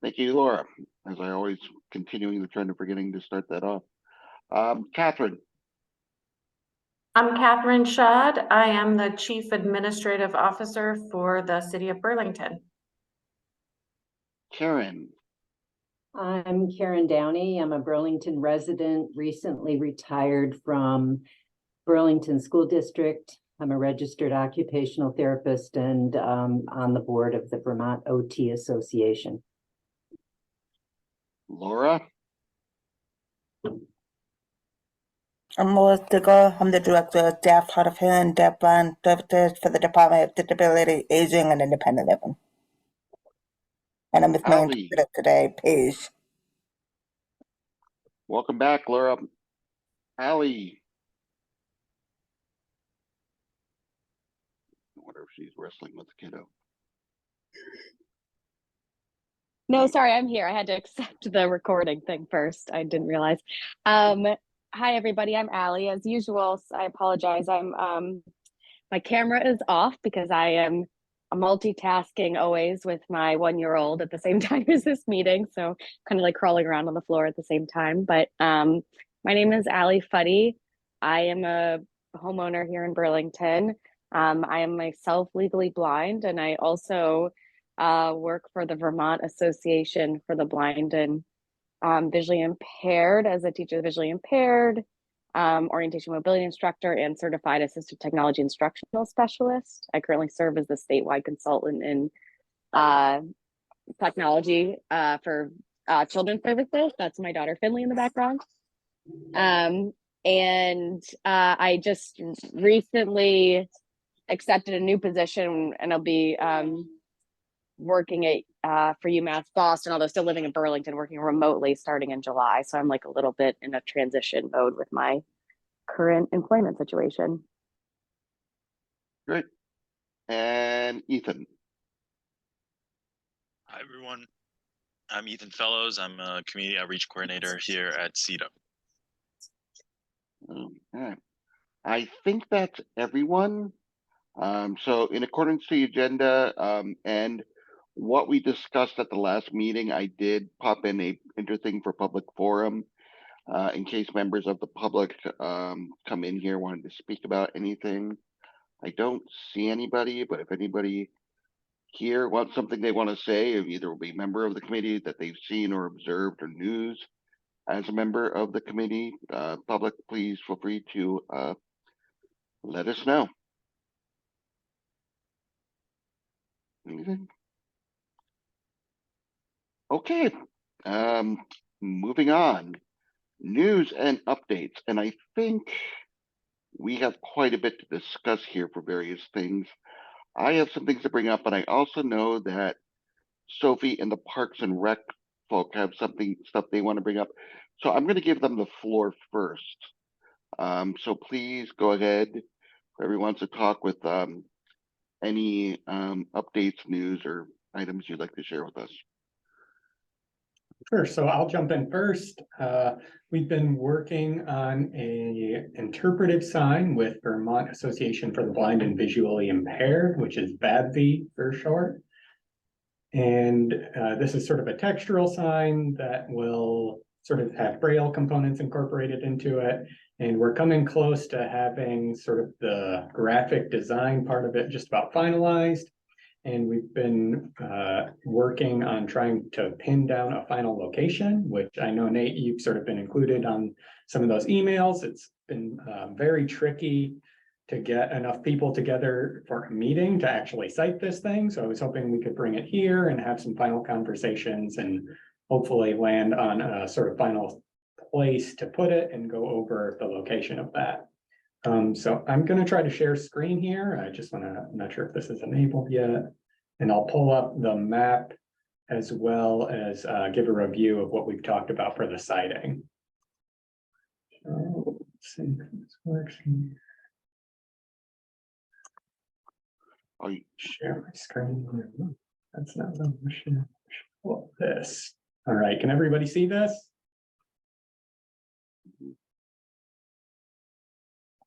Thank you, Laura. As I always continuing the trend of forgetting to start that off. Catherine. I'm Catherine Schad. I am the Chief Administrative Officer for the City of Burlington. Karen. I'm Karen Downey. I'm a Burlington resident, recently retired from Burlington School District. I'm a registered occupational therapist and on the board of the Vermont OT Association. Laura. I'm Melissa Diggle. I'm the Director of Staff, Hard of Hearing, Deafblind Services for the Department of Disability, Aging, and Independent Living. And I'm with my interpreter today, Paige. Welcome back, Laura. Allie. I wonder if she's wrestling with the kiddo. No, sorry, I'm here. I had to accept the recording thing first. I didn't realize. Hi, everybody. I'm Allie. As usual, I apologize. My camera is off because I am multitasking always with my 1-year-old at the same time as this meeting. So kind of like crawling around on the floor at the same time. But my name is Allie Fuddy. I am a homeowner here in Burlington. I am myself legally blind, and I also work for the Vermont Association for the Blind and visually impaired as a teacher of visually impaired, orientation mobility instructor, and certified assistive technology instructional specialist. I currently serve as the statewide consultant in technology for children's services. That's my daughter Finley in the background. And I just recently accepted a new position, and I'll be working at for UMass Boston, although still living in Burlington, working remotely starting in July. So I'm like a little bit in a transition mode with my current employment situation. Great. And Ethan. Hi, everyone. I'm Ethan Fellows. I'm a community outreach coordinator here at CETA. Okay. I think that's everyone. So in accordance to the agenda and what we discussed at the last meeting, I did pop in a interesting for public forum in case members of the public come in here wanted to speak about anything. I don't see anybody, but if anybody here wants something they want to say, either will be a member of the committee that they've seen or observed or news as a member of the committee, public, please feel free to let us know. Anything? Okay, moving on. News and updates, and I think we have quite a bit to discuss here for various things. I have some things to bring up, but I also know that Sophie and the Parks and Rec folk have stuff they want to bring up. So I'm going to give them the floor first. So please go ahead. Everyone wants to talk with any updates, news, or items you'd like to share with us. Sure, so I'll jump in first. We've been working on a interpretive sign with Vermont Association for the Blind and Visually Impaired, which is VABV for short. And this is sort of a textural sign that will sort of have Braille components incorporated into it. And we're coming close to having sort of the graphic design part of it just about finalized. And we've been working on trying to pin down a final location, which I know, Nate, you've sort of been included on some of those emails. It's been very tricky to get enough people together for a meeting to actually cite this thing. So I was hoping we could bring it here and have some final conversations and hopefully land on a sort of final place to put it and go over the location of that. So I'm going to try to share screen here. I just want to, I'm not sure if this is enabled yet. And I'll pull up the map as well as give a review of what we've talked about for the siting. So let's see if this works here. I'll share my screen. That's not the machine. Well, this. All right, can everybody see this?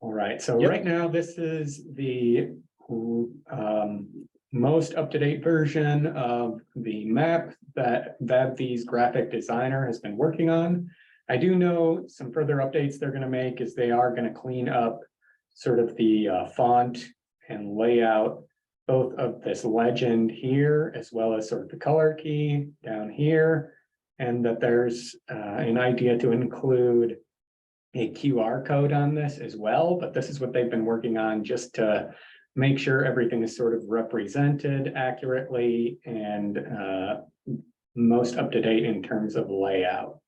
All right, so right now this is the most up-to-date version of the map that BABV's graphic designer has been working on. I do know some further updates they're going to make is they are going to clean up sort of the font and layout, both of this legend here, as well as sort of the color key down here, and that there's an idea to include a QR code on this as well, but this is what they've been working on just to make sure everything is sort of represented accurately and most up to date in terms of layout.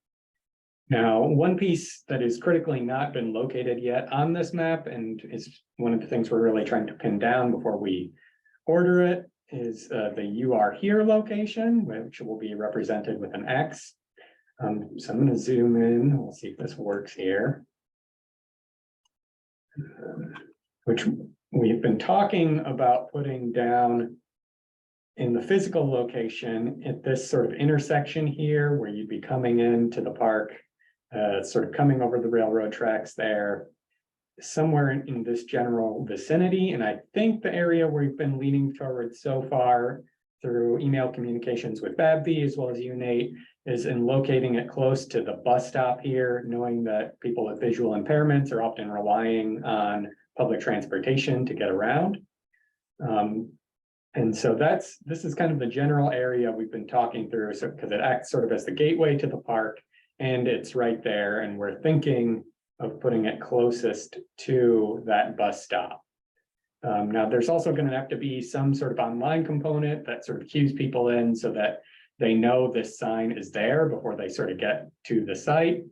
Now, one piece that is critically not been located yet on this map, and is one of the things we're really trying to pin down before we order it, is the "you are here" location, which will be represented with an X. So I'm going to zoom in. We'll see if this works here. Which we've been talking about putting down in the physical location at this sort of intersection here, where you'd be coming into the park, sort of coming over the railroad tracks there, somewhere in this general vicinity. And I think the area we've been leaning towards so far through email communications with BABV as well as you, Nate, is in locating it close to the bus stop here, knowing that people with visual impairments are often relying on public transportation to get around. And so this is kind of the general area we've been talking through, so because it acts sort of as the gateway to the park, and it's right there, and we're thinking of putting it closest to that bus stop. Now, there's also going to have to be some sort of online component that sort of cues people in so that they know this sign is there before they sort of get to the site.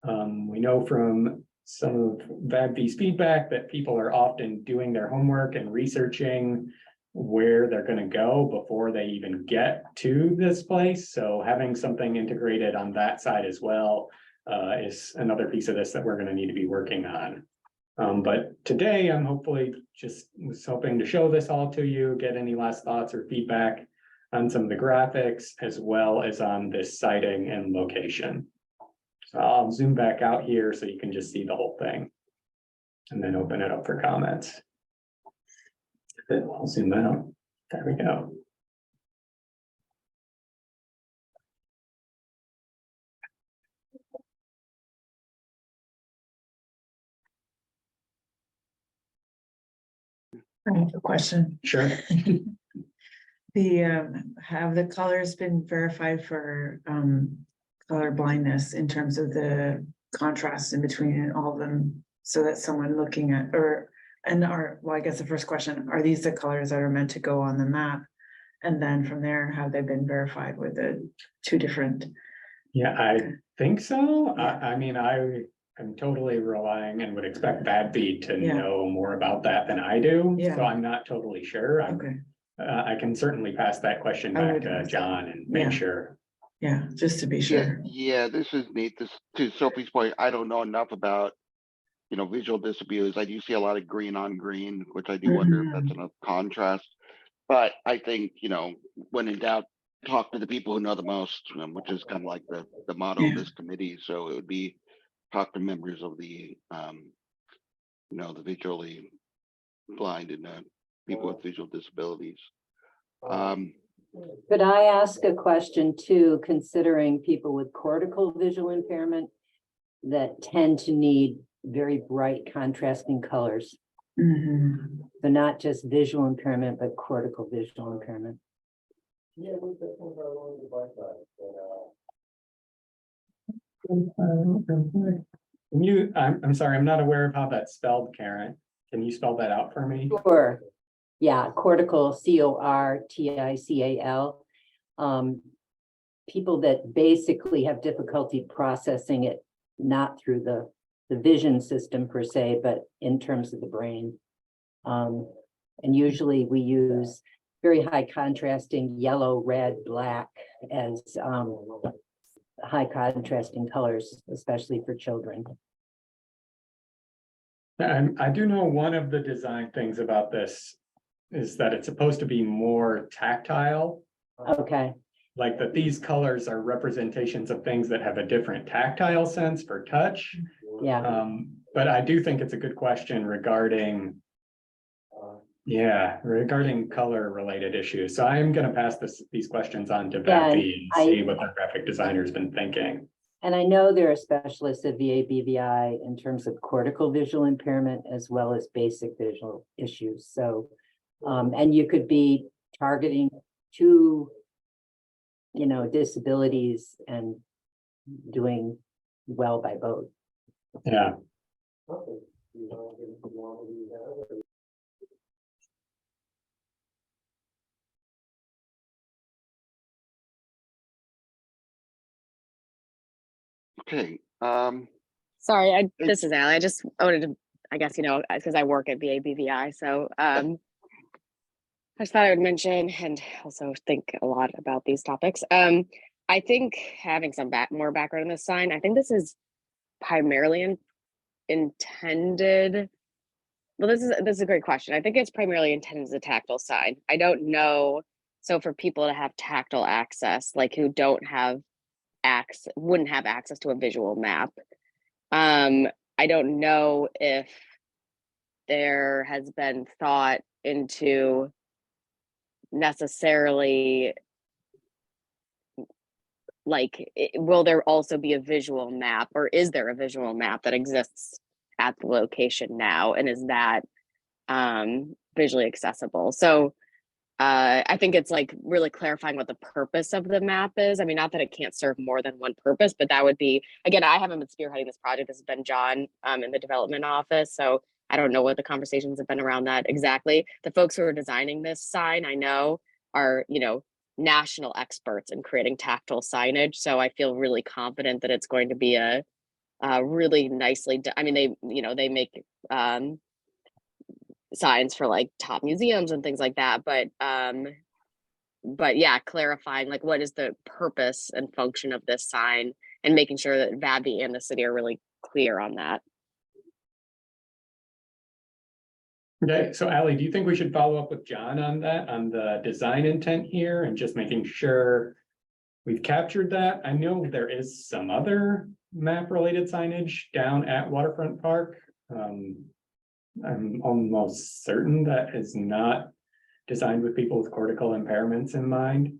We know from some of BABV's feedback that people are often doing their homework and researching where they're going to go before they even get to this place. So having something integrated on that side as well is another piece of this that we're going to need to be working on. But today I'm hopefully just was hoping to show this all to you, get any last thoughts or feedback on some of the graphics, as well as on this sighting and location. So I'll zoom back out here so you can just see the whole thing and then open it up for comments. I'll zoom out. There we go. I have a question. Sure. Have the colors been verified for color blindness in terms of the contrast in between all of them, so that someone looking at well, I guess the first question, are these the colors that are meant to go on the map? And then from there, have they been verified with the two different? Yeah, I think so. Yeah. I mean, I'm totally relying and would expect BABV to Yeah. know more about that than I do. Yeah. So I'm not totally sure. Okay, I can certainly pass that question I back would to ask. John and make Yeah. sure. yeah, just to be sure. Yeah, this is neat. This, to Sophie's point, I don't know enough about, visual disabilities. I do see a lot of green on green, which I do wonder if that's enough contrast. But I think, when in doubt, talk to the people who know the most, which is kind of like the motto of this committee. So it would be talk to members of the, the visually blind and people with visual disabilities. Could I ask a question too, considering people with cortical visual impairment that tend to need very bright contrasting colors? Mhm. So not just visual impairment, but cortical visual impairment. I'm sorry, I'm not aware of how that's spelled, Karen. Can you spell that out for me? Sure. Yeah, cortical, CORTICAL. People that basically have difficulty processing it, not through the vision system per se, but in terms of the brain. And usually we use very high contrasting yellow, red, black as high contrasting colors, especially for children. And I do know one of the design things about this is that it's supposed to be more tactile. Okay. Like that these colors are representations of things that have a different tactile sense for touch. Yeah. But I do think it's a good question regarding Yeah, regarding color related issues. So I'm gonna pass these questions on to Yeah, Betsy and see what the graphic designer's been thinking. And I know there are specialists at VA/BVI in terms of cortical visual impairment as well as basic visual issues. So, and you could be targeting two, disabilities and doing well by both. Yeah. Okay. Sorry, this is Allie. I just wanted to, I guess, because I work at BABVI, so I just thought I would mention and also think a lot about these topics. I think having some more background on this sign, I think this is primarily intended. Well, this is a great question. I think it's primarily intended as a tactile sign. I don't know. So for people to have tactile access, like who don't have wouldn't have access to a visual map. I don't know if there has been thought into necessarily like, will there also be a visual map, or is there a visual map that exists at the location now, and is that visually accessible? So I think it's like really clarifying what the purpose of the map is. I mean, not that it can't serve more than one purpose, but that would be, again, I haven't been spearheading this project. This has been John in the development office. So I don't know what the conversations have been around that exactly. The folks who are designing this sign, I know, are, national experts in creating tactile signage. So I feel really confident that it's going to be a really nicely, I mean, they make signs for like top museums and things like that, but yeah, clarifying like what is the purpose and function of this sign, and making sure that VABI and the city are really clear on that. Okay, so Allie, do you think we should follow up with John on that, on the design intent here, and just making sure we've captured that? I know there is some other map related signage down at Waterfront Park. I'm almost certain that is not designed with people with cortical impairments in mind.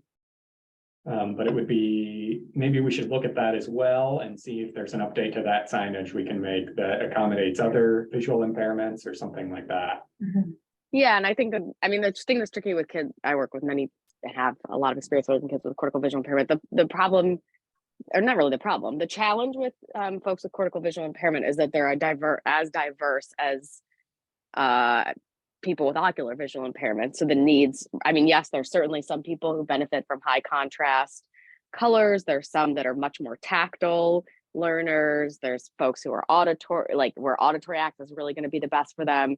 But it would be, maybe we should look at that as well and see if there's an update to that signage we can make that accommodates other visual impairments or something like that. Yeah, and I think that, I mean, the thing that's tricky with kids, I work with many that have a lot of experience with kids with cortical visual impairment. The problem, or not really the problem, the challenge with folks with cortical visual impairment is that they're as diverse as people with ocular visual impairment. So the needs, I mean, yes, there's certainly some people who benefit from high contrast colors. There's some that are much more tactile learners. There's folks who are auditory, like where auditory access is really going to be the best for them.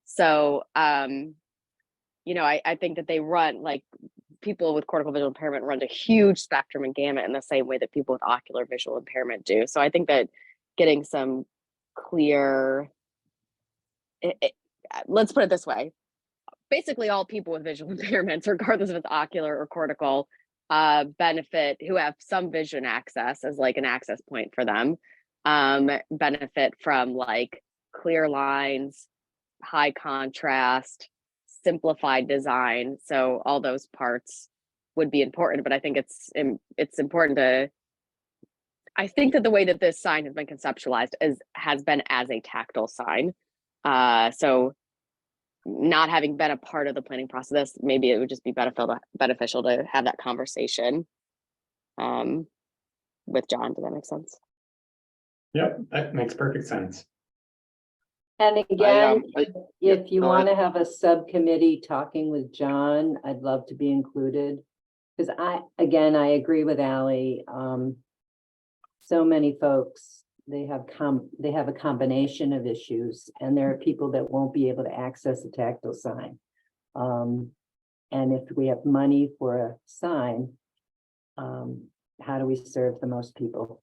So, I think that they run, like people with cortical visual impairment run a huge spectrum and gamut in the same way that people with ocular visual impairment do. So I think that getting some clear, let's put it this way, basically all people with visual impairments, regardless if it's ocular or cortical, benefit, who have some vision access as like an access point for them, benefit from like clear lines, high contrast, simplified design. So all those parts would be important, but I think it's important to, I think that the way that this sign has been conceptualized has been as a tactile sign. So not having been a part of the planning process, maybe it would just be beneficial to have that conversation with John. Does that make sense? Yep, that makes perfect sense. And again, if you go want to ahead. have a subcommittee talking with John, I'd love to be included. Because I agree with Allie. So many folks, they have a combination of issues, and there are people that won't be able to access a tactile sign. And if we have money for a sign, how do we serve the most people?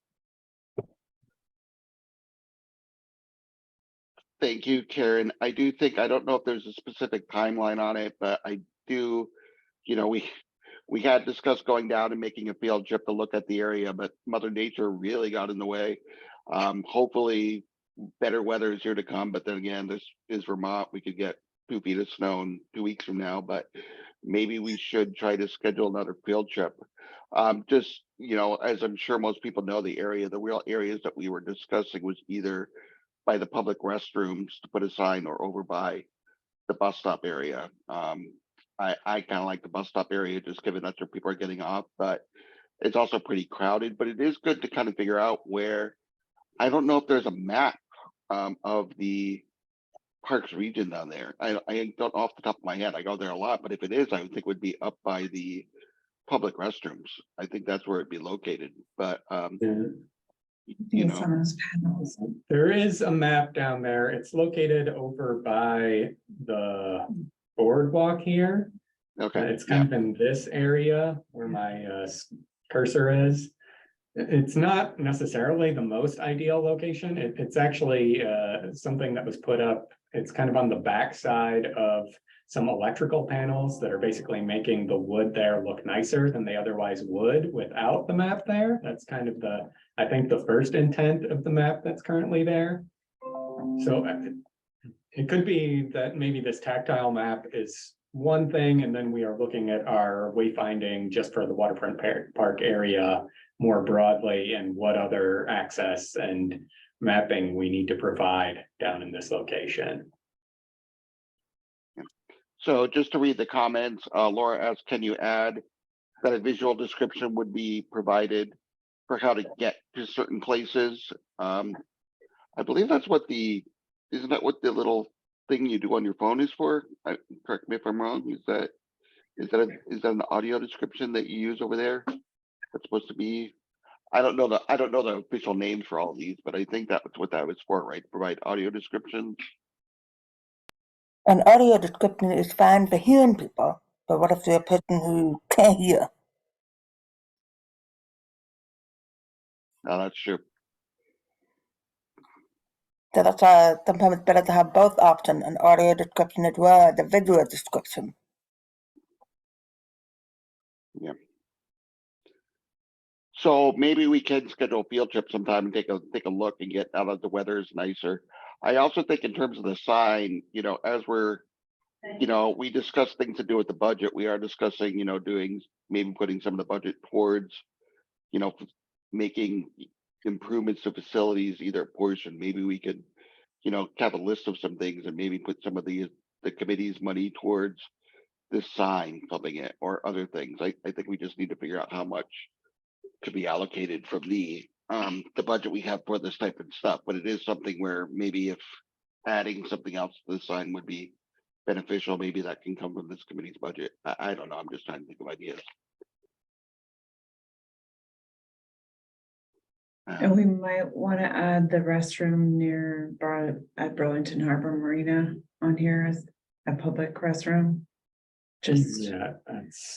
Thank you, Karen. I do think, I don't know if there's a specific timeline on it, but I do, we had discussed going down and making a field trip to look at the area, but Mother Nature really got in the way. Hopefully better weather is here to come, but then again, this is Vermont. We could get 2 feet of snow in 2 weeks from now, but maybe we should try to schedule another field trip. Just, as I'm sure most people know, the real areas that we were discussing was either by the public restrooms to put a sign or over by the bus stop area. I kind of like the bus stop area just given that's where people are getting off, but it's also pretty crowded, but it is good to kind of figure out where. I don't know if there's a map of the Parks region down there. I don't off the top of my head. I go there a lot, but if it is, I would think it would be up by the public restrooms. I think that's where it'd be located. But It's on those panels. There is a map down there. It's located over by the boardwalk here. okay, It's kind of in this area where my cursor is. It's not necessarily the most ideal location. It's actually something that was put up. It's kind of on the back side of some electrical panels that are basically making the wood there look nicer than they otherwise would without the map there. That's kind of I think the first intent of the map that's currently there. So it could be that maybe this tactile map is one thing, and then we are looking at our wayfinding just for the waterfront park area more broadly and what other access and mapping we need to provide down in this location. so just to read the comments, Laura asked, can you add that a visual description would be provided for how to get to certain places? I believe that's what isn't that what the little thing you do on your phone is for? Correct me if I'm wrong. Is that an audio description that you use over there? That's supposed to be. I don't know the official names for all of these, but I think that's what that was for, right? Provide audio descriptions. An audio description is fine for hearing people, but what if they're a person who can't hear? No, that's true. So that's why sometimes it's better to have both options, an audio description as well as a visual description. Yeah. So maybe we can schedule a field trip sometime and take a look and get out of the weather is nicer. I also think in terms of the sign, as we're, we discuss things to do with the budget. We are discussing, doing maybe putting some of the budget towards, making improvements to facilities, either a portion. Maybe we could, have a list of some things and maybe put some of the committee's money towards this sign, something it or other things. I think we just need to figure out how much could be allocated from the budget we have for this type of stuff. But it is something where maybe if adding something else to the sign would be beneficial, maybe that can come from this committee's budget. I don't know. I'm just trying to think of ideas. And we might want to add the restroom at Burlington Harbor Marina on here as a public restroom. Just, Yeah,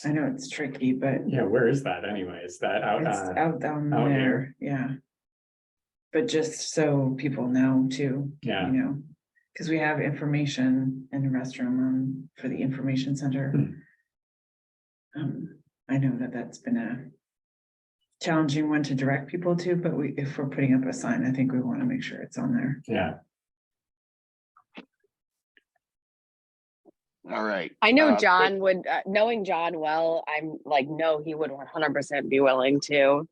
I know it's tricky, but yeah, where is that anyway? Is that out? it's out down out there, yeah. But just so people know too, Yeah. because we have information in the restroom for the information center. I know that's been a challenging one to direct people to, but if we're putting up a sign, I think we want to make sure it's on there. Yeah. All right. I know John would, knowing John well, I'm like, no, he would 100% be willing to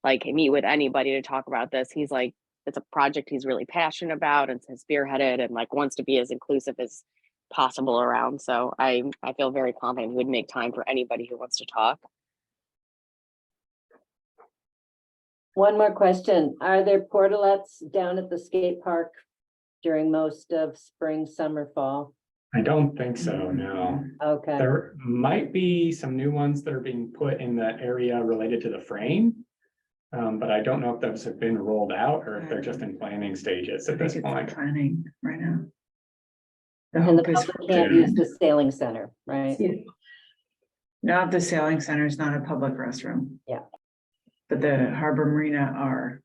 meet with anybody to talk about this. He's like, it's a project he's really passionate about and has spearheaded and wants to be as inclusive as possible around. So I feel very confident he would make time for anybody who wants to talk. One more question. Are there portalets down at the skate park during most of spring, summer, fall? I don't think so, no. Okay. There might be some new ones that are being put in that area related to the frame. But I don't know if those have been rolled out or if they're just in planning stages at this point. Planning right now. And the public can't use the sailing center, right? Not the sailing center is not a public restroom. Yeah. But the Harbor Marina are.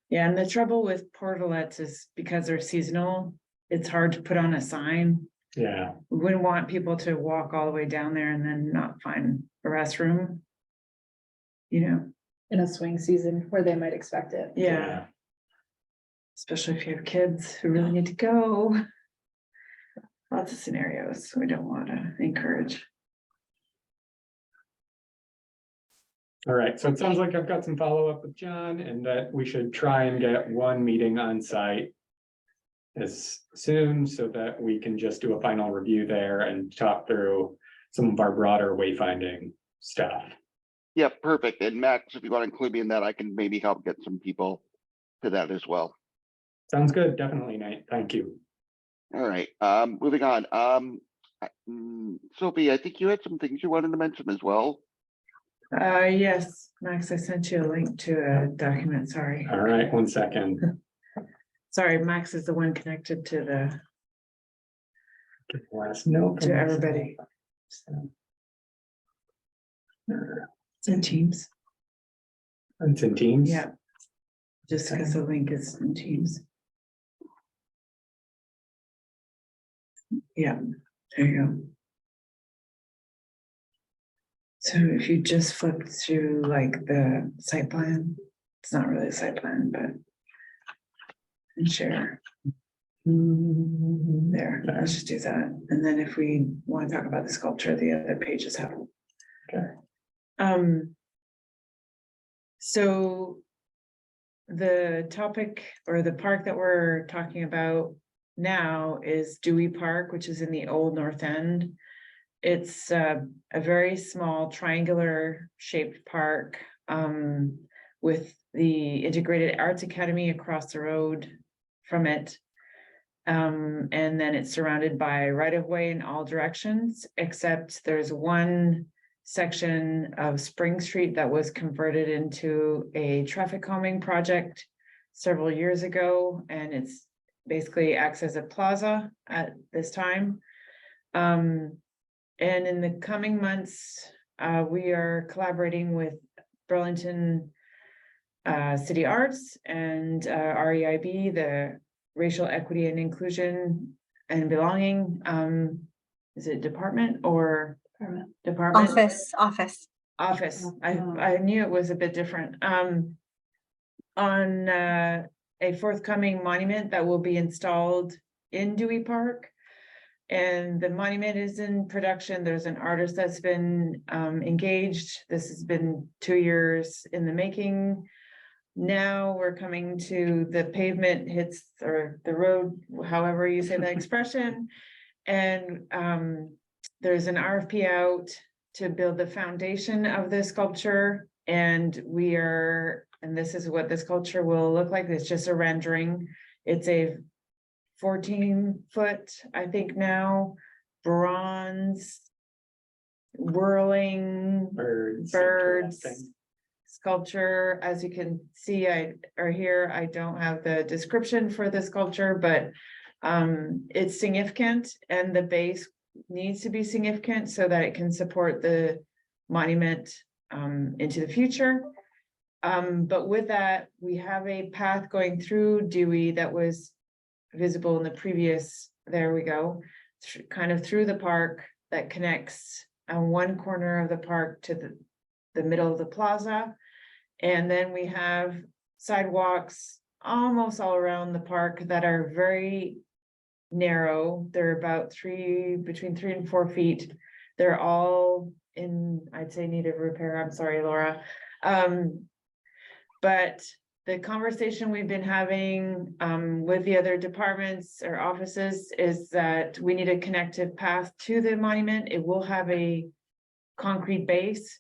Yeah, and the trouble with portalets is because they're seasonal, it's hard to put on a sign. Yeah. We wouldn't want people to walk all the way down there and then not find a restroom. In a swing season where they might expect it. Yeah. especially if you have kids who really need to go. Lots of scenarios we don't want to encourage. All right, so it sounds like I've got some follow-up with John and that we should try and get one meeting on site as soon so that we can just do a final review there and talk through some of our broader wayfinding stuff. Yeah, perfect. And Max, if you want to include me in that, I can maybe help get some people to that as well. Sounds good, definitely, Nate. Thank you. All right, moving on. Sophie, I think you had some things you wanted to mention as well. Yes, Max, I sent you a link to a document, sorry. All right, 1 second. Sorry, Max is the one connected to the, Last note. to everybody. It's in Teams. It's in Teams? Yeah. Just because the link is in Teams. Yeah, there you go. So if you just flip through like the site plan, it's not really a site plan, but and share. There, let's just do that. And then if we want to talk about the sculpture, the other pages have. Okay. So the topic or the park that we're talking about now is Dewey Park, which is in the Old North End. It's a very small triangular shaped park with the Integrated Arts Academy across the road from it. And then it's surrounded by right-of-way in all directions, except there's one section of Spring Street that was converted into a traffic calming project several years ago, and it's basically acts as a plaza at this time. And in the coming months, we are collaborating with Burlington City Arts and REIB, the Racial Equity and Inclusion and Belonging. Is it department or department? Office. I knew it was a bit different. On a forthcoming monument that will be installed in Dewey Park. And the monument is in production. There's an artist that's been engaged. This has been 2 years in the making. Now we're coming to the pavement hits, or the road, however you say that expression. And there's an RFP out to build the foundation of the sculpture. And this is what the sculpture will look like. It's just a rendering. It's a 14-foot, I think now, bronze whirling birds sculpture. As you can see, I don't have the description for the sculpture, but it's significant, and the base needs to be significant so that it can support the monument into the future. But with that, we have a path going through Dewey that was visible in the previous, there we go, kind of through the park that connects on one corner of the park to the middle of the plaza. And then we have sidewalks almost all around the park that are very narrow. They're about between 3 and 4 feet. They're all in, I'd say, need of repair. I'm sorry, Laura. But the conversation we've been having with the other departments or offices is that we need a connective path to the monument. It will have a concrete base,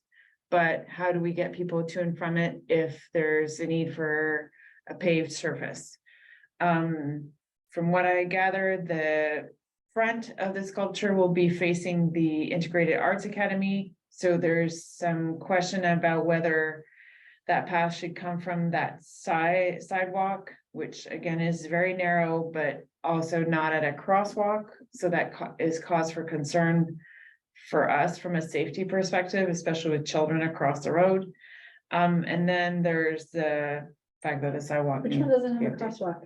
but how do we get people to and from it if there's a need for a paved surface? From what I gathered, the front of the sculpture will be facing the Integrated Arts Academy. So there's some question about whether that path should come from that sidewalk, which again is very narrow, but also not at a crosswalk. So that is cause for concern for us from a safety perspective, especially with children across the road. And then there's the fact that the sidewalk. Which one doesn't have a crosswalk?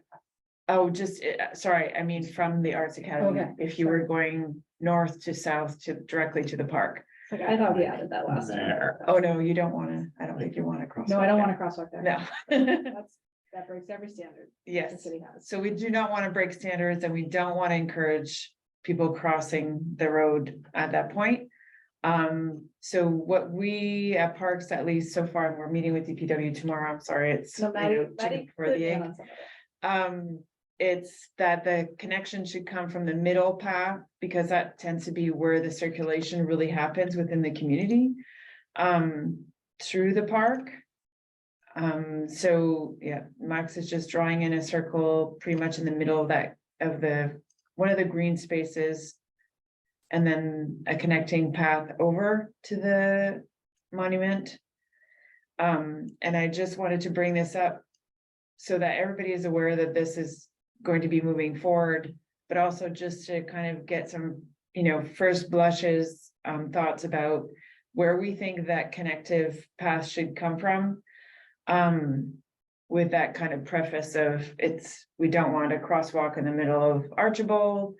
Oh, just, sorry, I mean, from the Arts Academy, Okay, if you were going north to south to directly to the park. Like, I thought we added that last time. There. Oh, no, you don't want to, I don't think you want to cross. No, I don't want to crosswalk there. No. That's That breaks every standard. the Yes, city has. so we do not want to break standards and we don't want to encourage people crossing the road at that point. So what we at Parks, at least so far, and we're meeting with DPW tomorrow, I'm sorry, it's. So you Maddie, know, chicken before the clued in egg. on some of it. It's that the connection should come from the middle path, because that tends to be where the circulation really happens within the community. Through the park. So yeah, Max is just drawing in a circle pretty much in the middle of that, one of the green spaces. And then a connecting path over to the monument. And I just wanted to bring this up so that everybody is aware that this is going to be moving forward, but also just to kind of get some, first blushes, thoughts about where we think that connective path should come from. With that kind of preface of we don't want a crosswalk in the middle of Archibald.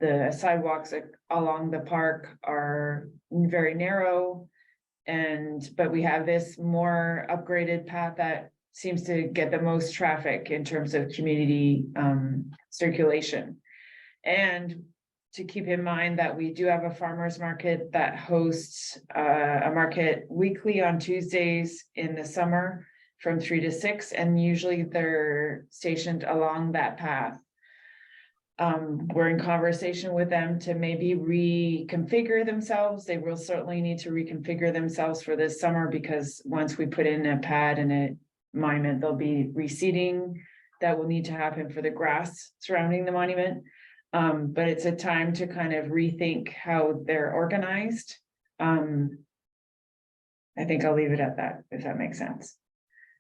The sidewalks along the park are very narrow. But we have this more upgraded path that seems to get the most traffic in terms of community circulation. And to keep in mind that we do have a farmer's market that hosts a market weekly on Tuesdays in the summer from 3 to 6, and usually they're stationed along that path. We're in conversation with them to maybe reconfigure themselves. They will certainly need to reconfigure themselves for this summer, because once we put in a pad and a monument, there'll be reseeding that will need to happen for the grass surrounding the monument. But it's a time to kind of rethink how they're organized. I think I'll leave it at that, if that makes sense.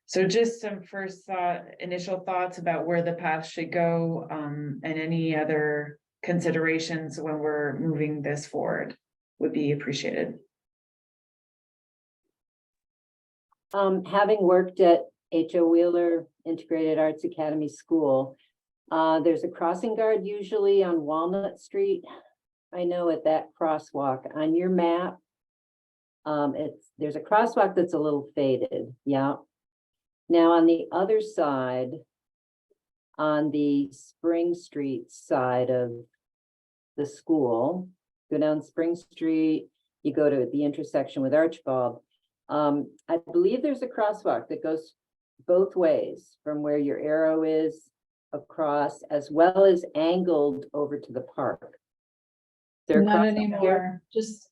So just some initial thoughts about where the path should go, and any other considerations when we're moving this forward would be appreciated. Having worked at H.O. Wheeler Integrated Arts Academy School, there's a crossing guard usually on Walnut Street. I know at that crosswalk on your map, there's a crosswalk that's a little faded, yeah. Now on the other side, on the Spring Street side of the school, go down Spring Street, you go to the intersection with Archibald. I believe there's a crosswalk that goes both ways from where your arrow is across, as well as angled over to the park. Not anymore, just,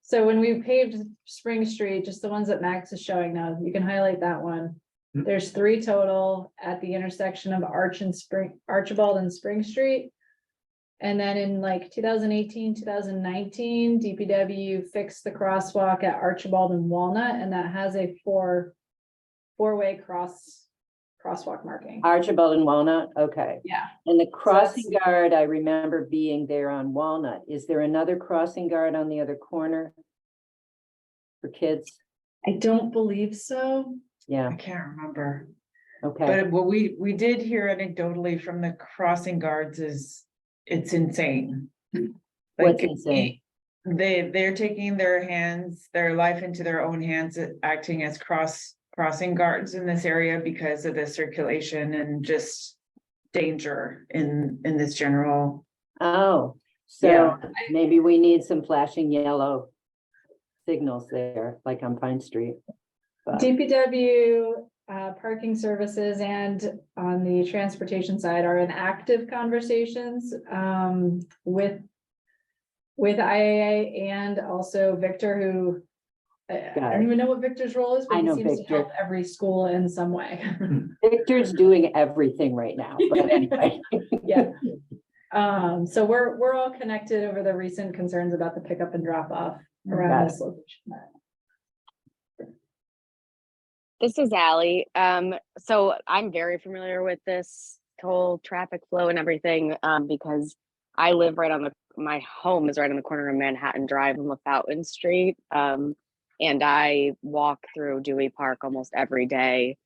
so when we paved Spring Street, just the ones that Max is showing now, you can highlight that one. There's 3 total at the intersection of Archibald and Spring Street. And then in like 2018, 2019, DPW fixed the crosswalk at Archibald and Walnut, and that has a four-way crosswalk marking. Archibald and Walnut, okay. Yeah. And the crossing guard, I remember being there on Walnut. Is there another crossing guard on the other corner for kids? I don't believe so. Yeah, I can't remember. okay. But what we did hear anecdotally from the crossing guards is it's insane. What's insane? They're taking their life into their own hands, acting as crossing guards in this area because of the circulation and just danger in this general. Oh, so Yeah. maybe we need some flashing yellow signals there, like on Pine Street. But DPW, parking services, and on the transportation side are in active conversations with IAA and also Victor, who I don't even know what Victor's role is, but I he know seems to Victor. help every school in some way. Victor's doing everything right now, but anyway. Yeah. So we're all connected over the recent concerns about the pickup and drop off around this location. This is Allie. So I'm very familiar with this whole traffic flow and everything, because I live my home is right on the corner of Manhattan Drive and Fountain Street. And I walk through Dewey Park almost every day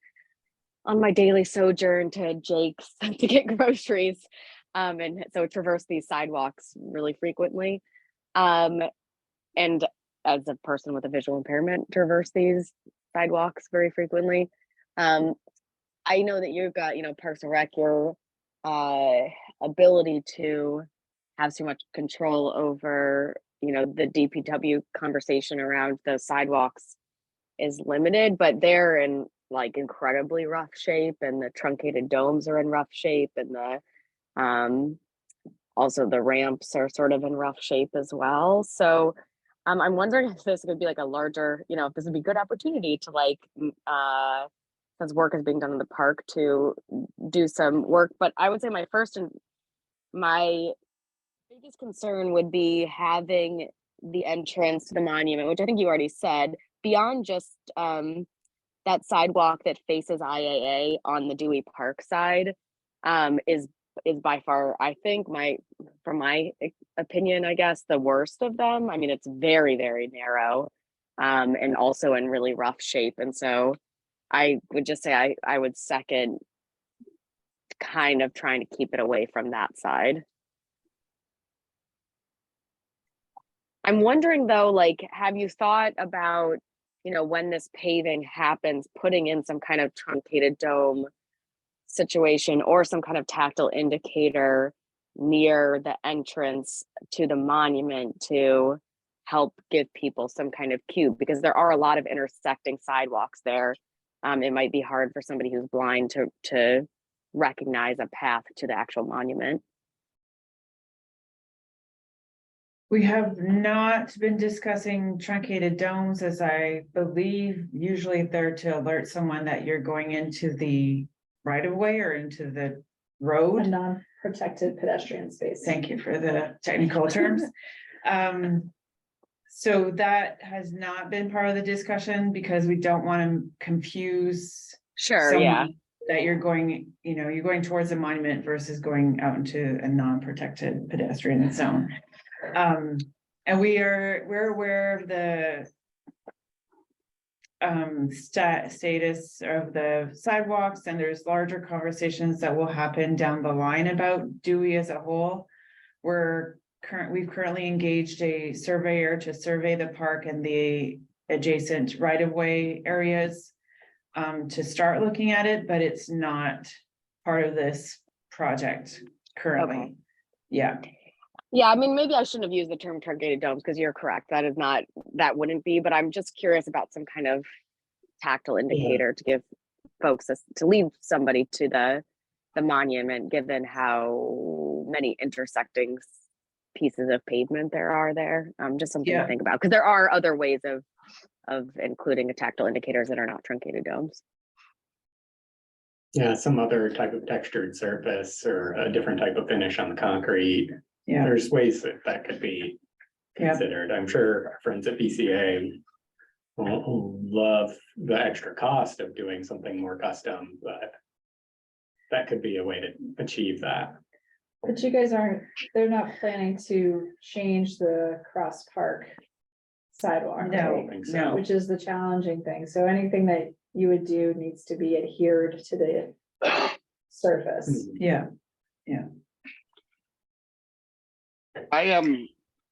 on my daily sojourn to Jake's to get groceries. And so traverse these sidewalks really frequently. And as a person with a visual impairment, traverse these sidewalks very frequently. I know that you've got, Parks and Rec, your ability to have so much control over, the DPW conversation around the sidewalks is limited, but they're in like incredibly rough shape, and the truncated domes are in rough shape, and also the ramps are sort of in rough shape as well. So I'm wondering if this would be like a larger, if this would be a good opportunity to since work is being done in the park, to do some work. But I would say my biggest concern would be having the entrance to the monument, which I think you already said, beyond just that sidewalk that faces IAA on the Dewey Park side, is by far, I think, from my opinion, I guess, the worst of them. I mean, it's very, very narrow, and also in really rough shape. And so I would just say I would second kind of trying to keep it away from that side. I'm wondering though, like, have you thought about, when this paving happens, putting in some kind of truncated dome situation or some kind of tactile indicator near the entrance to the monument to help give people some kind of cue, because there are a lot of intersecting sidewalks there. It might be hard for somebody who's blind to recognize a path to the actual monument. We have not been discussing truncated domes, as I believe usually they're to alert someone that you're going into the right of way or into the A road. non-protected pedestrian space. Thank you for the technical terms. So that has not been part of the discussion because we don't want to confuse. Sure, yeah. That you're going, you're going towards a monument versus going out into a non-protected pedestrian zone. And we're aware of the status of the sidewalks, and there's larger conversations that will happen down the line about Dewey as a whole. We've currently engaged a surveyor to survey the park and the adjacent right-of-way areas to start looking at it, but it's not part of this project currently. Okay. Yeah. Yeah, I mean, maybe I shouldn't have used the term truncated domes, because you're correct. That wouldn't be, but I'm just curious about some kind of tactile indicator to give folks to lead somebody to the monument, given how many intersecting pieces of pavement there are there. Just something to think about, because there are other ways of including a tactile indicators that are not truncated domes. Yeah, some other type of textured surface or a different type of finish on the concrete. Yeah. There's ways that could be considered. I'm sure our friends at BCA will love the extra cost of doing something more custom, but that could be a way to achieve that. But you guys they're not planning to change the cross park sidewalk, No, I right? don't think so. Which is the challenging thing. So anything that you would do needs to be adhered to the surface. Yeah.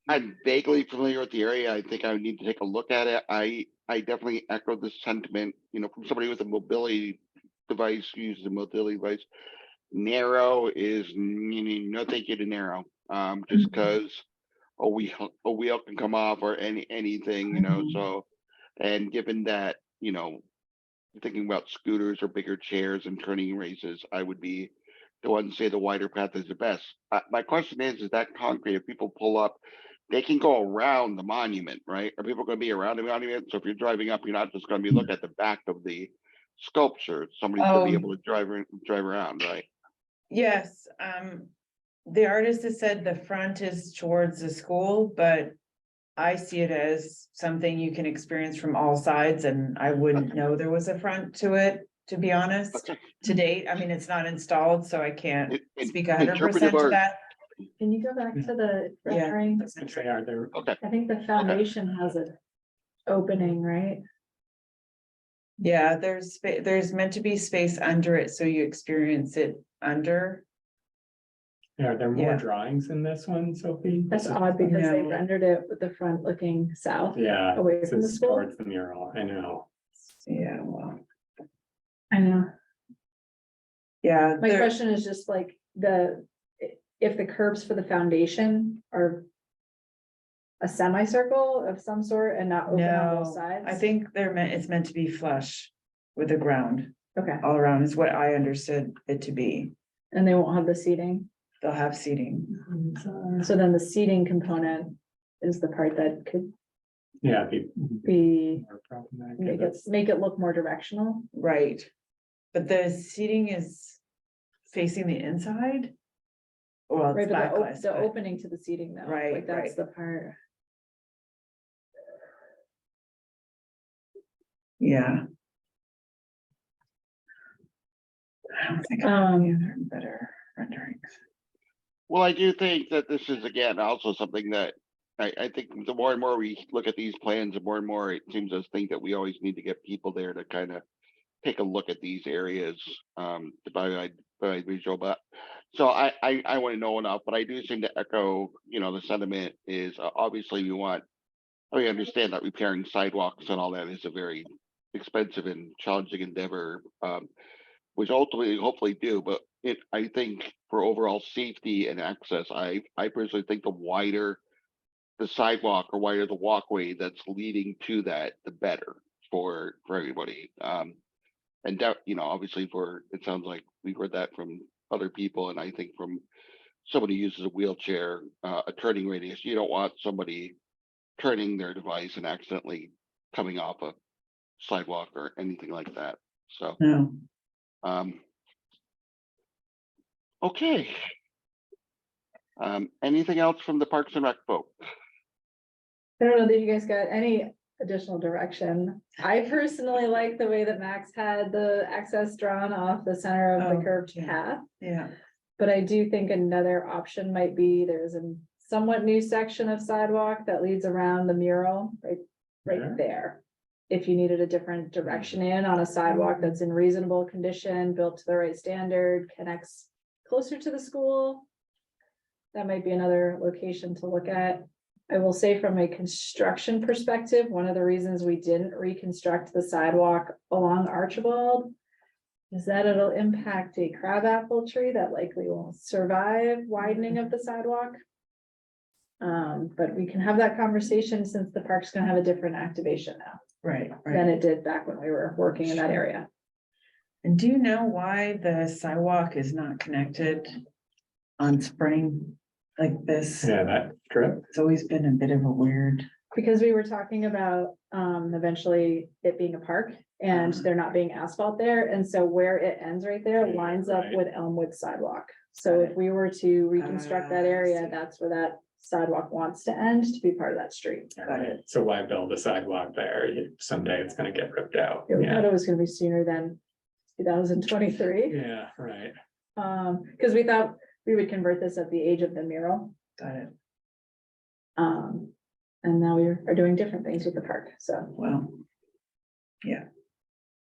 I'm vaguely familiar with the area. I think I would need to take a look at it. I definitely echo this sentiment, from somebody with a mobility device, uses a mobility device. Narrow is no thank you to narrow. Just because a wheel can come off or anything, so, and given that, thinking about scooters or bigger chairs and turning races, I would be the one to say the wider path is the best. My question is that concrete, if people pull up, they can go around the monument, right? Are people going to be around the monument? So if you're driving up, you're not just going to be looking at the back of the sculpture. Somebody's going to be able to drive around, right? Yes, the artist has said the front is towards the school, but I see it as something you can experience from all sides, and I wouldn't know there was a front to it, to be honest, to date. I mean, it's not installed, so I can't speak 100% to that. Can you go back to the rendering? Okay. I think the foundation has an opening, right? Yeah, there's meant to be space under it, so you experience it under. Yeah, are there more drawings in this one, Sophie? That's odd because they rendered it with the front looking south. Yeah, away from the school. towards the mural. I know. Yeah, well, I know. Yeah, My question is just like if the curbs for the foundation are a semicircle of some sort and not open on both no, sides? I think it's meant to be flush with the ground Okay, all around is what I understood it to be. and they won't have the seating. They'll have seating. So then the seating component is the part that could Yeah. be, More problematic. make it look more directional. Right. But the seating is facing the inside? Well, Right, it's but backless, the but opening to the seating though, Right, like that's right. the part. yeah. I don't think I have any other better renderings. Well, I do think that this is again also something that I think the more and more we look at these plans, the more and more it seems us think that we always need to get people there to kind of take a look at these areas by visual. But so I want to know enough, but I do seem to echo, the sentiment is obviously we understand that repairing sidewalks and all that is a very expensive and challenging endeavor, which ultimately hopefully do, but I think for overall safety and access, I personally think the wider the sidewalk or wider the walkway that's leading to that, the better for everybody. And obviously it sounds like we've heard that from other people, and I think from somebody who uses a wheelchair, a turning radius, you don't want somebody turning their device and accidentally coming off a sidewalk or anything like that. So, No. Okay. Anything else from the Parks and Rec folk? I don't know that you guys got any additional direction. I personally like the way that Max had the access drawn off the center of the Oh, curved yeah. path. Yeah. But I do think another option might be there's a somewhat new section of sidewalk that leads around the mural right Yeah. there. If you needed a different direction in on a sidewalk that's in reasonable condition, built to the right standard, connects closer to the school. That might be another location to look at. I will say from a construction perspective, one of the reasons we didn't reconstruct the sidewalk along Archibald is that it'll impact a crabapple tree that likely won't survive widening of the sidewalk. But we can have that conversation since the park's gonna have a different activation now Right, than right. it did back when we were working in that area. And do you know why the sidewalk is not connected on Spring like this? Yeah, that strip. It's always been a bit of a weird. Because we were talking about eventually it being a park and there not being asphalt there. And so where it ends right there lines up Right. with Elmwood sidewalk. So if we were to reconstruct that I area, see. that's where that sidewalk wants to end to be part of that street. Got it. So why build a sidewalk there? Someday it's gonna get ripped out. Yeah, we thought Yeah, it was gonna be sooner than 2023. yeah, right. Because we thought we would convert this at the age of the mural. Got it. And now we are doing different things with the park, so. Well,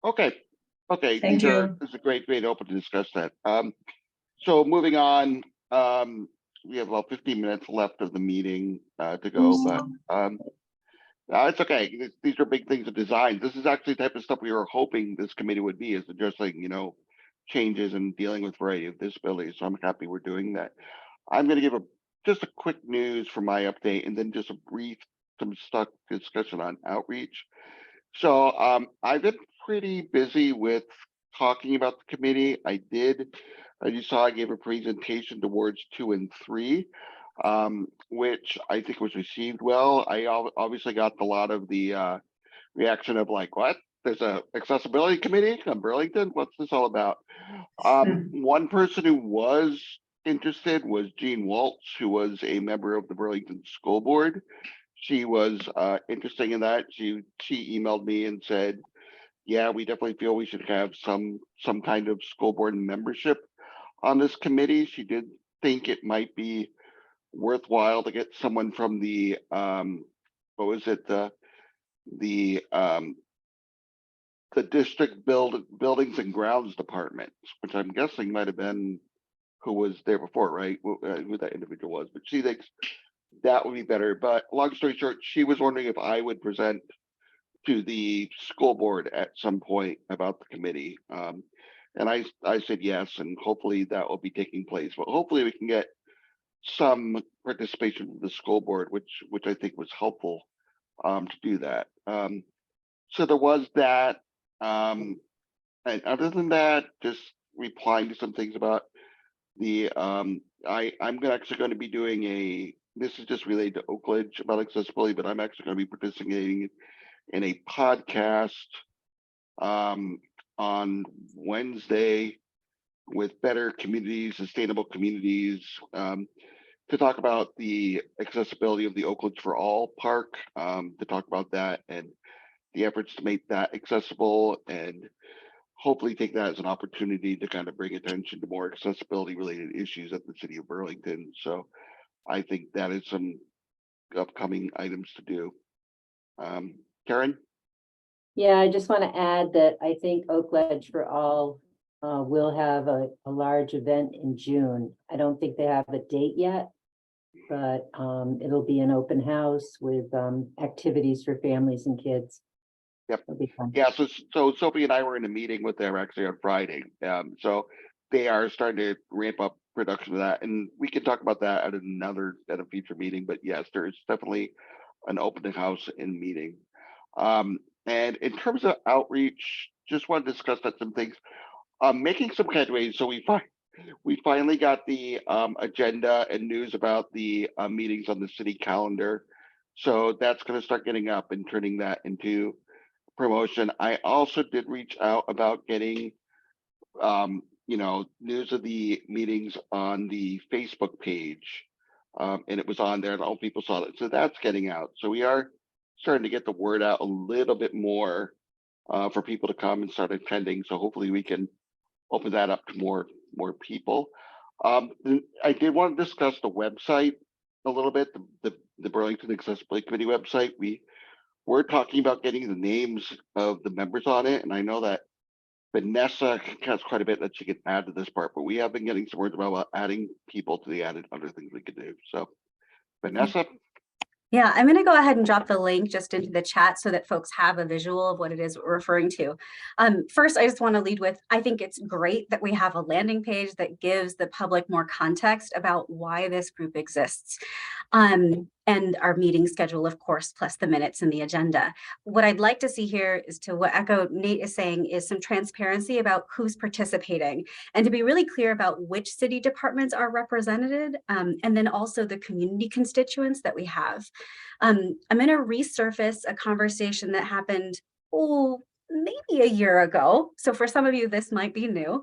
Okay. Thank This you. is a great open to discuss that. So moving on, we have about 15 minutes left of the meeting to go, but it's okay. These are big things of design. This is actually the type of stuff we were hoping this committee would be, is addressing, changes and dealing with variety of disabilities. So I'm happy we're doing that. I'm going to give just a quick news for my update, and then just a brief discussion on outreach. So I've been pretty busy with talking about the committee. As you saw, I gave a presentation towards 2 and 3, which I think was received well. I obviously got a lot of the reaction of like, what? There's a accessibility committee in Burlington? What's this all about? One person who was interested was Jean Waltz, who was a member of the Burlington School Board. She was interested in that. She emailed me and said, yeah, we definitely feel we should have some kind of school board membership on this committee. She did think it might be worthwhile to get someone from the the district buildings and grounds department, which I'm guessing might have been who was there before, right? Who that individual was, but she thinks that would be better. But long story short, she was wondering if I would present to the school board at some point about the committee. And I said yes, and hopefully that will be taking place. But hopefully we can get some participation from the school board, which I think was helpful to do that. So there was that. And other than that, just replying to some things about the I'm actually going to be doing this is just related to Oak Ridge about accessibility, but I'm actually going to be participating in a podcast on Wednesday with Better Communities, Sustainable Communities, to talk about the accessibility of the Oak Ridge for All Park, to talk about that and the efforts to make that accessible, and hopefully take that as an opportunity to kind of bring attention to more accessibility related issues at the city of Burlington. So I think that is some upcoming items to do. Karen? Yeah, I just want to add that I think Oak Ledge for All will have a large event in June. I don't think they have a date yet, but it'll be an open house with activities for families and kids. Yep. It'll be fun. Yeah, so Sophie and I were in a meeting with them actually on Friday. So they are starting to ramp up production of that, and we can talk about that at a future meeting. But yes, there's definitely an open house in meeting. And in terms of outreach, just want to discuss that some things. Making some headway. So we finally got the agenda and news about the meetings on the city calendar. So that's going to start getting up and turning that into promotion. I also did reach out about getting news of the meetings on the Facebook page. And it was on there and all people saw it. So that's getting out. So we are starting to get the word out a little bit more for people to come and start attending. So hopefully we can open that up to more people. I did want to discuss the website a little bit, the Burlington Accessibility Committee website. We're talking about getting the names of the members on it, and I know that Vanessa has quite a bit that she can add to this part, but we have been getting some words about adding people to the added other things we could do. So, Vanessa. Yeah, I'm going to go ahead and drop the link just into the chat so that folks have a visual of what it is we're referring to. First, I just want to lead with, I think it's great that we have a landing page that gives the public more context about why this group exists. And our meeting schedule, of course, plus the minutes and the agenda. What I'd like to see here is, to what echo Nate is saying, is some transparency about who's participating and to be really clear about which city departments are represented, and then also the community constituents that we have. I'm going to resurface a conversation that happened, maybe a year ago. So for some of you, this might be new,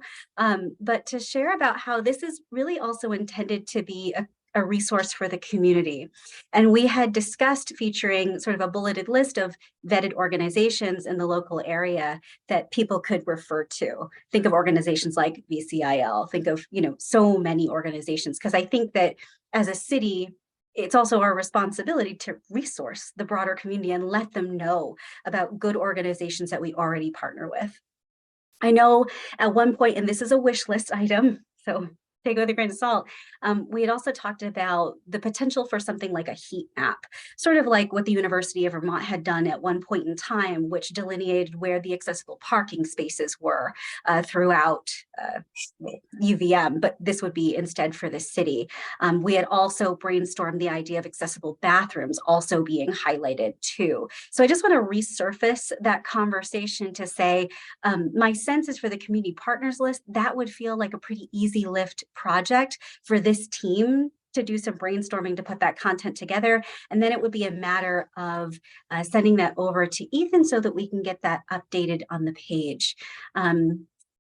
but to share about how this is really also intended to be a resource for the community. And we had discussed featuring sort of a bulleted list of vetted organizations in the local area that people could refer to. Think of organizations like VCIL, think of, so many organizations, because I think that as a city, it's also our responsibility to resource the broader community and let them know about good organizations that we already partner with. I know at one point, and this is a wish list item, so take it with a grain of salt, we had also talked about the potential for something like a heat map, sort of like what the University of Vermont had done at one point in time, which delineated where the accessible parking spaces were throughout UVM, but this would be instead for the city. We had also brainstormed the idea of accessible bathrooms also being highlighted too. So I just want to resurface that conversation to say, my sense is for the community partners list, that would feel like a pretty easy lift project for this team to do some brainstorming to put that content together. And then it would be a matter of sending that over to Ethan so that we can get that updated on the page.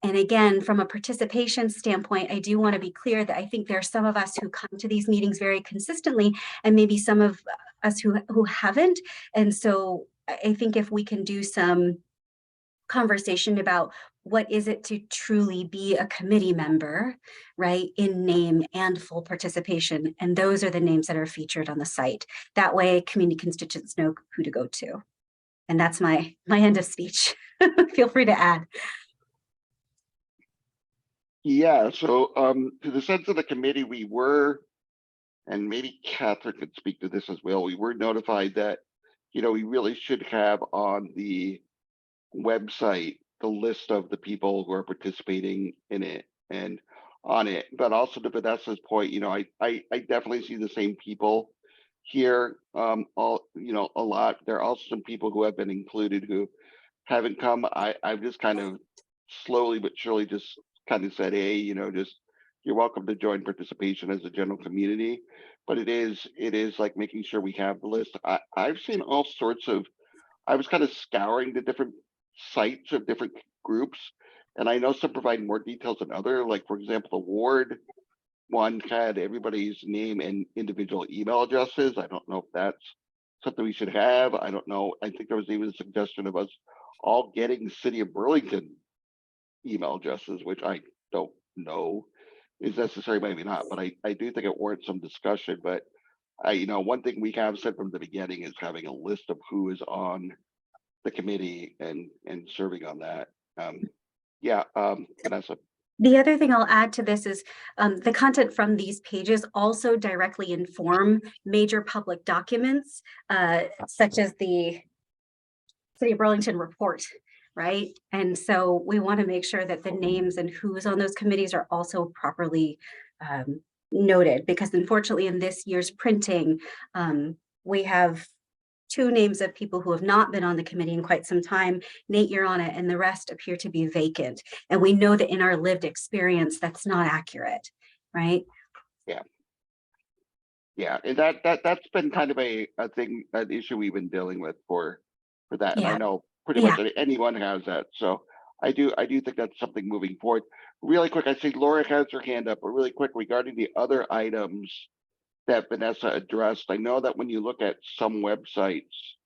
And again, from a participation standpoint, I do want to be clear that I think there are some of us who come to these meetings very consistently, and maybe some of us who haven't. And so I think if we can do some conversation about what is it to truly be a committee member, right, in name and full participation. And those are the names that are featured on the site. That way community constituents know who to go to. And that's my end of speech. Feel free to add. Yeah, so to the sense of the committee, we were, and maybe Catherine could speak to this as well, we were notified that, we really should have on the website the list of the people who are participating in it and on it. But also to Vanessa's point, I definitely see the same people here, a lot. There are also some people who have been included who haven't come. I've just kind of slowly but surely just kind of said, hey, just you're welcome to join participation as a general community. But it is like making sure we have the list. I've seen all sorts of. I was kind of scouring the different sites of different groups, and I know some provide more details than other. Like for example, the ward one had everybody's name and individual email addresses. I don't know if that's something we should have. I don't know. I think there was even a suggestion of us all getting City of Burlington email addresses, which I don't know is necessary, maybe not, but I do think it warrants some discussion. But one thing we have said from the beginning is having a list of who is on the committee and serving on that. Vanessa. The other thing I'll add to this is the content from these pages also directly inform major public documents, such as the City of Burlington report, right? And so we want to make sure that the names and who's on those committees are also properly noted, because unfortunately in this year's printing, we have 2 names of people who have not been on the committee in quite some time. Nate, you're on it, and the rest appear to be vacant. And we know that in our lived experience, that's not accurate, right? Yeah, and that's been kind of a thing, an issue we've been dealing with for that. And I Yeah. know pretty much anyone has that. So I do think that's something moving forward. Really quick, I see Laura has her hand up, but really quick regarding the other items that Vanessa addressed. I know that when you look at some websites,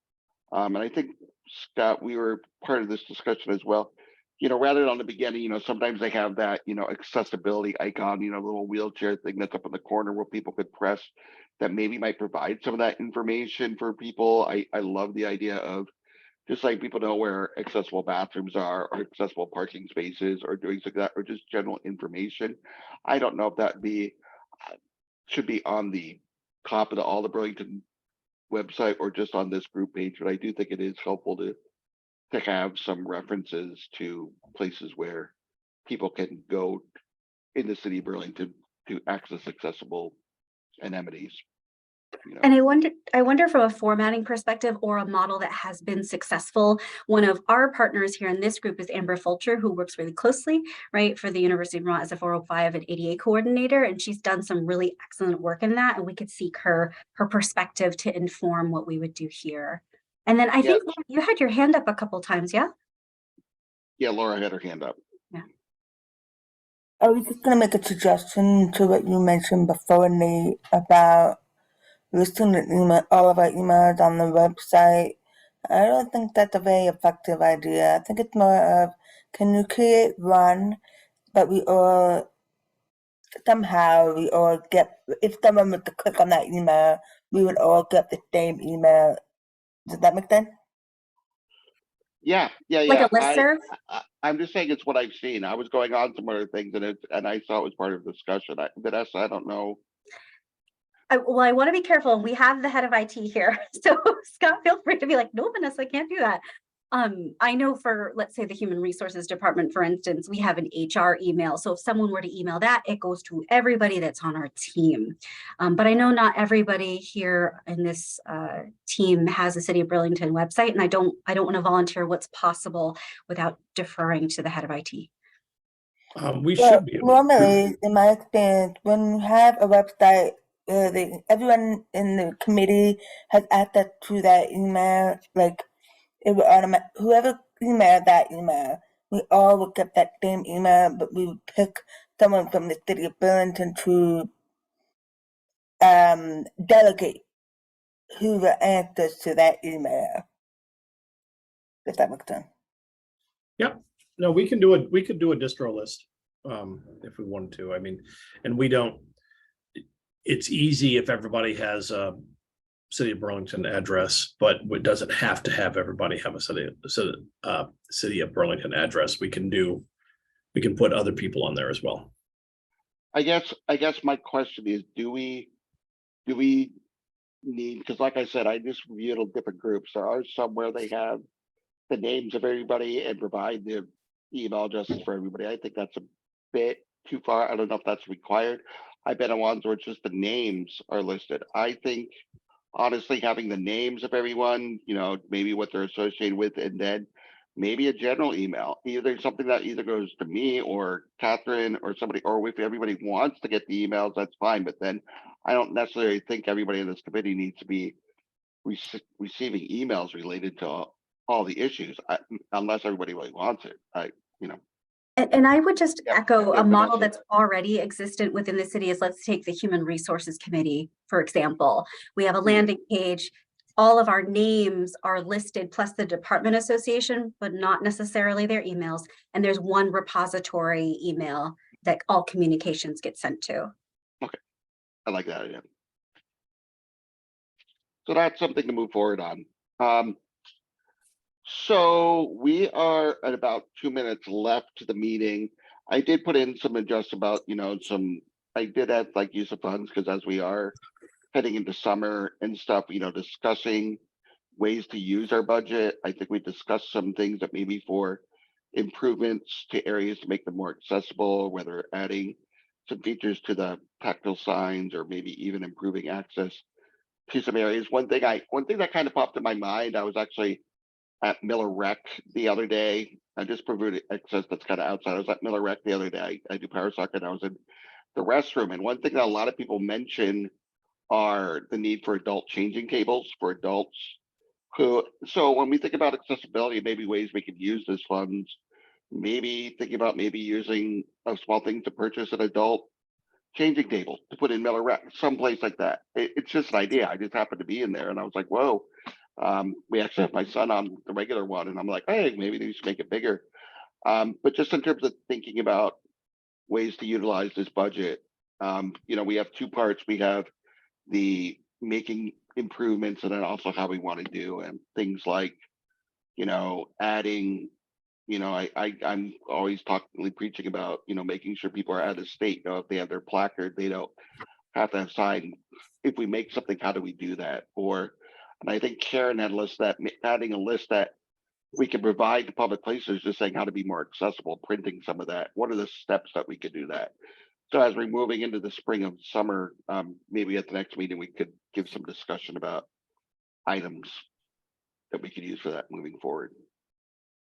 and I think Scott, we were part of this discussion as well. Rather than on the beginning, sometimes they have that, accessibility icon, little wheelchair thing that's up in the corner where people could press that maybe might provide some of that information for people. I love the idea of just letting people know where accessible bathrooms are or accessible parking spaces or doing something like that, or just general information. I don't know if that should be on the top of all the Burlington website or just on this group page, but I do think it is helpful to have some references to places where people can go in the city of Burlington to access accessible amenities. And I wonder from a formatting perspective or a model that has been successful. One of our partners here in this group is Amber Fulcher, who works really closely, right, for the University of Vermont as a 405 and ADA coordinator. And she's done some really excellent work in that. And we could seek her perspective to inform what we would do here. And then I think you had your hand up a couple times, yeah? Yeah, Laura had her hand up. Yeah. I was just going to make a suggestion to what you mentioned before, Nate, about listing the all of our emails on the website. I don't think that's a very effective idea. I think it's more of, can you create one, but we all get, if someone were to click on that email, we would all get the same email. Does that make sense? Yeah. Like a listserv? I'm just saying it's what I've seen. I was going on some other things and I saw it was part of the discussion. Vanessa, I don't know. I want to be careful. We have the head of IT here. So Scott, feel free to be like, no, Vanessa, I can't do that. I know for, let's say, the Human Resources Department, for instance, we have an HR email. So if someone were to email that, it goes to everybody that's on our team. But I know not everybody here in this team has a City of Burlington website, and I don't want to volunteer what's possible without deferring to the head of IT. We should be able normally, in my experience, when you have a website, everyone in the committee has access to that email. Like, it would whoever emailed that email, we all would get that same email, but we would pick someone from the City of Burlington to delegate who the answers to that email. If that makes sense. Yep. No, we could do a distro list if we wanted to. I mean, and we don't. It's easy if everybody has a City of Burlington address, but it doesn't have to have everybody have a City of Burlington address. We can put other people on there as well. I guess my question is, do we need, because like I said, I just reviewed different groups. There are some where they have the names of everybody and provide the email addresses for everybody. I think that's a bit too far. I don't know if that's required. I've been on ones where it's just the names are listed. I think honestly, having the names of everyone, maybe what they're associated with, and then maybe a general email, either something that either goes to me or Catherine or somebody, or if everybody wants to get the emails, that's fine. But then I don't necessarily think everybody in this committee needs to be receiving emails related to all the issues, unless everybody really wants it. And I would just Yeah, echo yeah, a but model that's- that's already existent within the city is, let's take the Human Resources Committee, for example. We have a landing page. All of our names are listed, plus the department association, but not necessarily their emails. And there's one repository email that all communications get sent to. I like that idea. So that's something to move forward on. So we are at about 2 minutes left to the meeting. I did put in some adjust about, I did add like use of funds, because as we are heading into summer and stuff, discussing ways to use our budget. I think we discussed some things that maybe for improvements to areas to make them more accessible, whether adding some features to the tactile signs or maybe even improving access to some areas. One thing that kind of popped in my mind, I was actually at Miller Rec the other day. I just proved access that's kind of outside. I was at Miller Rec the other day. I do power soccer, and I was in the restroom. And one thing that a lot of people mention are the need for adult changing tables for adults so when we think about accessibility, maybe ways we could use this funds, maybe thinking about maybe using a small thing to purchase an adult changing table to put in Miller Rec, someplace like that. It's just an idea. I just happened to be in there and I was like, whoa. We actually have my son on the regular one, and I'm like, hey, maybe they should make it bigger. But just in terms of thinking about ways to utilize this budget, we have two parts. We have the making improvements, and then also how we want to do and things like adding, I'm always preaching about making sure people are out of state, if they have their placard, they don't have to have sign. If we make something, how do we do that? And I think Karen had adding a list that we can provide to public places, just saying how to be more accessible, printing some of that. What are the steps that we could do that? So as we're moving into the spring of summer, maybe at the next meeting, we could give some discussion about items that we could use for that moving forward.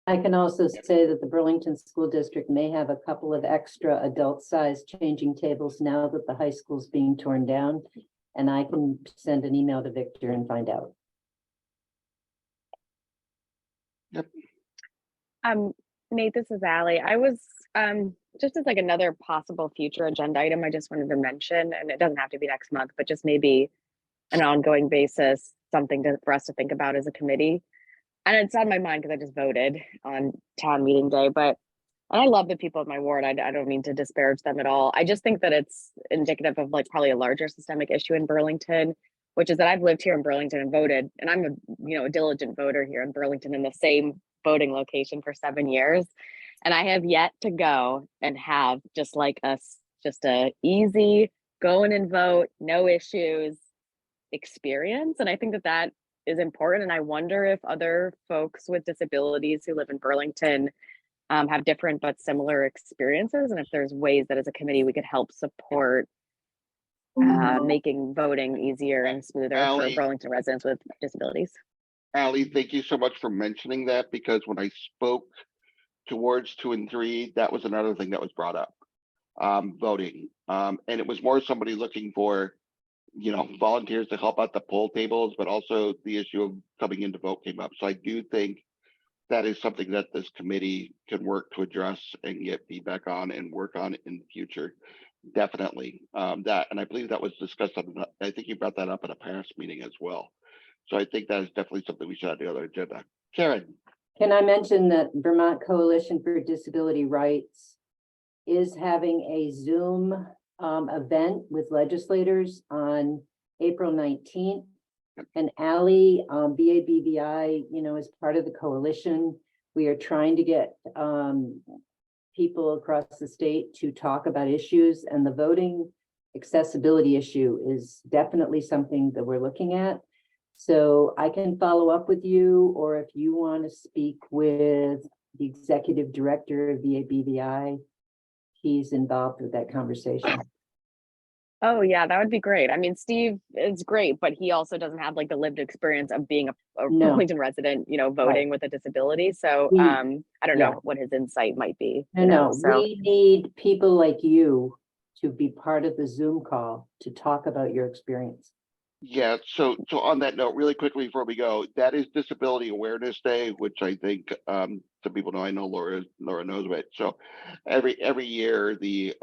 I can also say that the Burlington School District may have a couple of extra adult-sized changing tables now that the high school's being torn down, and I can send an email to Victor and find out. Yep. Nate, this is Allie. I was just as like another possible future agenda item I just wanted to mention, and it doesn't have to be next month, but just maybe an ongoing basis, something for us to think about as a committee. And it's on my mind because I just voted on town meeting day, and I love the people of my ward. I don't mean to disparage them at all. I just think that it's indicative of like probably a larger systemic issue in Burlington, which is that I've lived here in Burlington and voted, and I'm a diligent voter here in Burlington in the same voting location for 7 years. And I have yet to go and have just a easy go in and vote, no issues experience. And I think that is important. And I wonder if other folks with disabilities who live in Burlington have different but similar experiences, and if there's ways that as a committee we could help support making voting easier and smoother for Burlington residents with disabilities. Allie, thank you so much for mentioning that, because when I spoke towards 2 and 3, that was another thing that was brought up, voting. And it was more somebody looking for, volunteers to help out the poll tables, but also the issue of coming in to vote came up. So I do think that is something that this committee can work to address and get feedback on and work on in the future. Definitely. And I believe that was discussed I think you brought that up at a past meeting as well. So I think that is definitely something we should add to the other agenda. Karen. Can I mention that Vermont Coalition for Disability Rights is having a Zoom event with legislators on April 19th. And Allie, BABBI, is part of the coalition. We are trying to get people across the state to talk about issues, and the voting accessibility issue is definitely something that we're looking at. So I can follow up with you, or if you want to speak with the executive director of the ABVI. He's involved with that conversation. Oh yeah, that would be great. I mean, Steve is great, but he also doesn't have like the lived experience of being a No. Burlington resident, you know, voting with a disability. So I don't yeah. know what his insight might be. No, So we need people like you to be part of the Zoom call to talk about your experience. Yeah, so on that note, really quickly before we go, that is Disability Awareness Day, which I think some people know. I know Laura knows about it. So every year the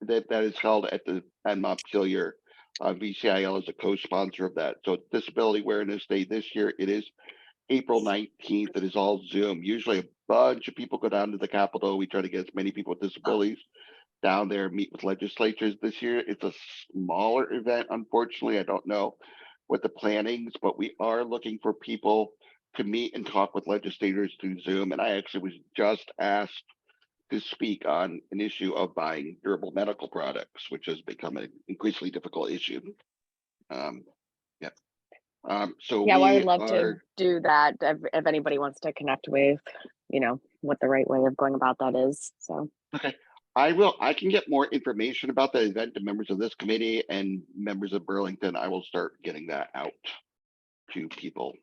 that is held at Montpelier. VCIL is a co-sponsor of that. So Disability Awareness Day this year, it is April 19th. It is all Zoom. Usually a bunch of people go down to the Capitol. We try to get as many people with disabilities down there, meet with legislatures. This year it's a smaller event, unfortunately. I don't know what the plannings, but we are looking for people to meet and talk with legislators through Zoom. And I actually was just asked to speak on an issue of buying durable medical products, which has become an increasingly difficult issue. Yeah. So yeah, well, I we would love to are, do that if anybody wants to connect with, you know, what the right way of going about that is. So okay. I can get more information about the event to members of this committee and members of Burlington. I will start getting that out to people.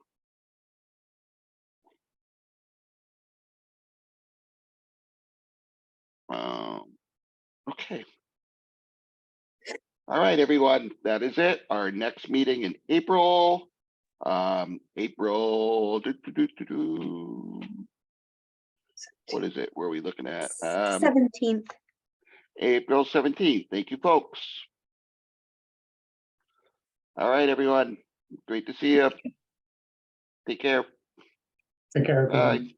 Okay. All right, everyone. That is it. Our next meeting in April. April. What is it? Where are we looking at? 17th. April 17th. Thank you, folks. All right, everyone. Great to see you. Take care. Take care, everyone. Bye.